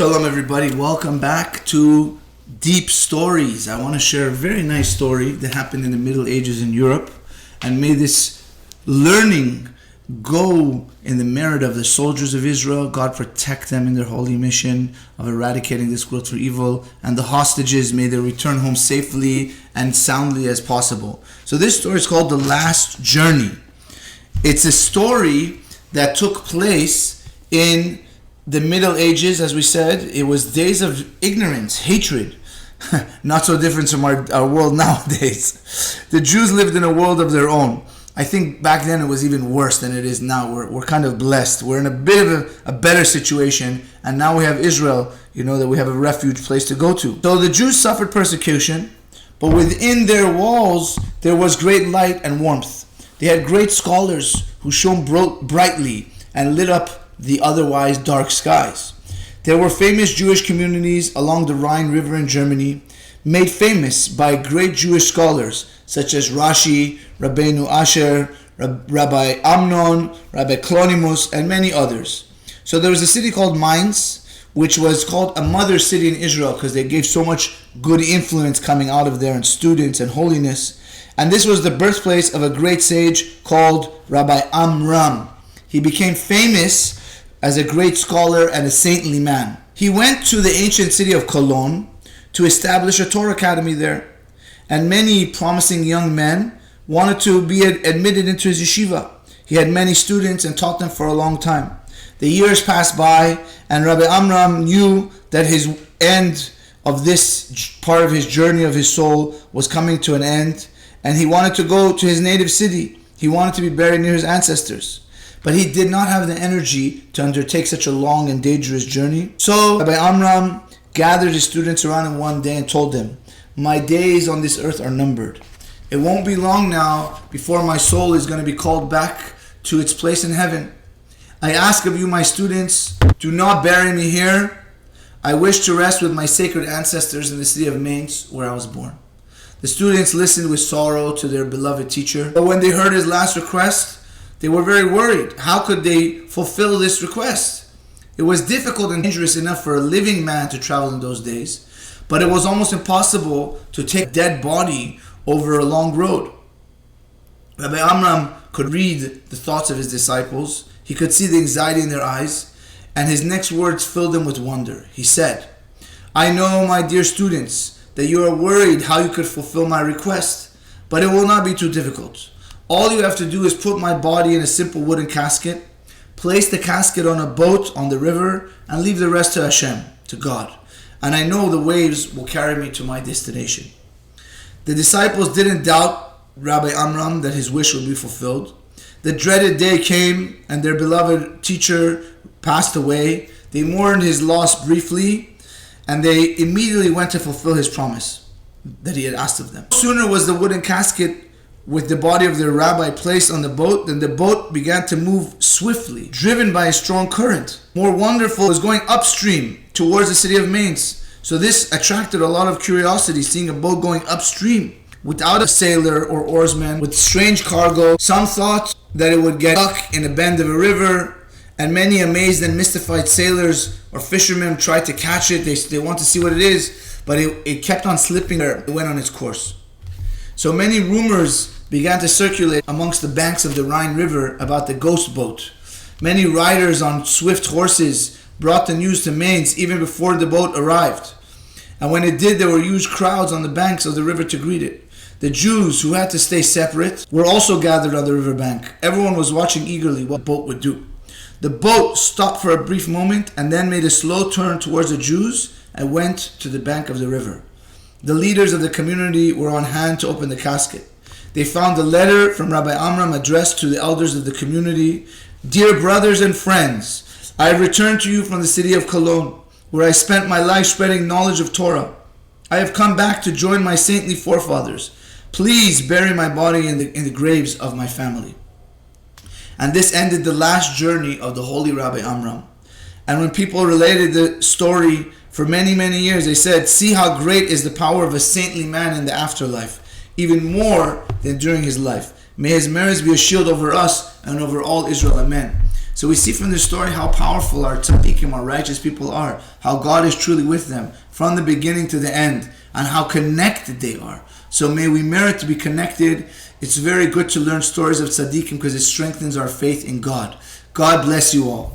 Shalom everybody, welcome back to Deep Stories. I want to share a very nice story that happened in the Middle Ages in Europe, and may this learning go in the merit of the soldiers of Israel. God protect them in their holy mission of eradicating this world for evil, and the hostages, may they return home safely and soundly as possible. So this story is called The Last Journey. It's a story that took place in the Middle Ages. As we said, it was days of ignorance, hatred, not so different from our world nowadays. The Jews lived in a world of their own. I think back then it was even worse than it is now. We're kind of blessed. We're in a bit of a better situation, and now we have Israel, that we have a refuge place to go to. So the Jews suffered persecution, but within their walls there was great light and warmth. They had great scholars who shone brightly and lit up the otherwise dark skies. There were famous Jewish communities along the Rhine River in Germany, made famous by great Jewish scholars such as Rashi, Rabbeinu Asher, Rabbi Amnon, Rabbi Clonimus, and many others. So there was a city called Mainz, which was called a mother city in Israel because they gave so much good influence coming out of there, and students and holiness. And this was the birthplace of a great sage called Rabbi Amram. He became famous as a great scholar and a saintly man. He went to the ancient city of Cologne to establish a Torah academy there. And many promising young men wanted to be admitted into his yeshiva. He had many students and taught them for a long time. The years passed by, and Rabbi Amram knew that his end of this part of his journey of his soul was coming to an end, and he wanted to go to his native city. He wanted to be buried near his ancestors. But he did not have the energy to undertake such a long and dangerous journey. So Rabbi Amram gathered his students around him one day and told them, "My days on this earth are numbered. It won't be long now before my soul is going to be called back to its place in heaven. I ask of you, my students, do not bury me here. I wish to rest with my sacred ancestors in the city of Mainz, where I was born." The students listened with sorrow to their beloved teacher. But when they heard his last request, they were very worried. How could they fulfill this request? It was difficult and dangerous enough for a living man to travel in those days, but it was almost impossible to take a dead body over a long road. Rabbi Amram could read the thoughts of his disciples. He could see the anxiety in their eyes, and his next words filled them with wonder. He said, "I know, my dear students, that you are worried how you could fulfill my request, but it will not be too difficult. All you have to do is put my body in a simple wooden casket, place the casket on a boat on the river, and leave the rest to Hashem, to God. And I know the waves will carry me to my destination." The disciples didn't doubt Rabbi Amram that his wish would be fulfilled. The dreaded day came, and their beloved teacher passed away. They mourned his loss briefly, and they immediately went to fulfill his promise that he had asked of them. No sooner was the wooden casket with the body of their rabbi placed on the boat than the boat began to move swiftly, driven by a strong current. More wonderful was going upstream towards the city of Mainz. So this attracted a lot of curiosity, seeing a boat going upstream without a sailor or oarsman, with strange cargo. Some thought that it would get stuck in a bend of a river, and many amazed and mystified sailors or fishermen tried to catch it. They want to see what it is, but it kept on slipping there. It went on its course. So many rumors began to circulate amongst the banks of the Rhine River about the ghost boat. Many riders on swift horses brought the news to Mainz even before the boat arrived. And when it did, there were huge crowds on the banks of the river to greet it. The Jews, who had to stay separate, were also gathered on the riverbank. Everyone was watching eagerly what the boat would do. The boat stopped for a brief moment and then made a slow turn towards the Jews and went to the bank of the river. The leaders of the community were on hand to open the casket. They found a letter from Rabbi Amram addressed to the elders of the community. "Dear brothers and friends, I have returned to you from the city of Cologne, where I spent my life spreading knowledge of Torah. I have come back to join my saintly forefathers. Please bury my body in the graves of my family." And this ended the last journey of the holy Rabbi Amram. And when people related the story for many, many years, they said, "See how great is the power of a saintly man in the afterlife, even more than during his life. May his merits be a shield over us and over all Israel. Amen." So we see from this story how powerful our tzaddikim, our righteous people are, how God is truly with them from the beginning to the end, and how connected they are. So may we merit to be connected. It's very good to learn stories of tzaddikim because it strengthens our faith in God. God bless you all.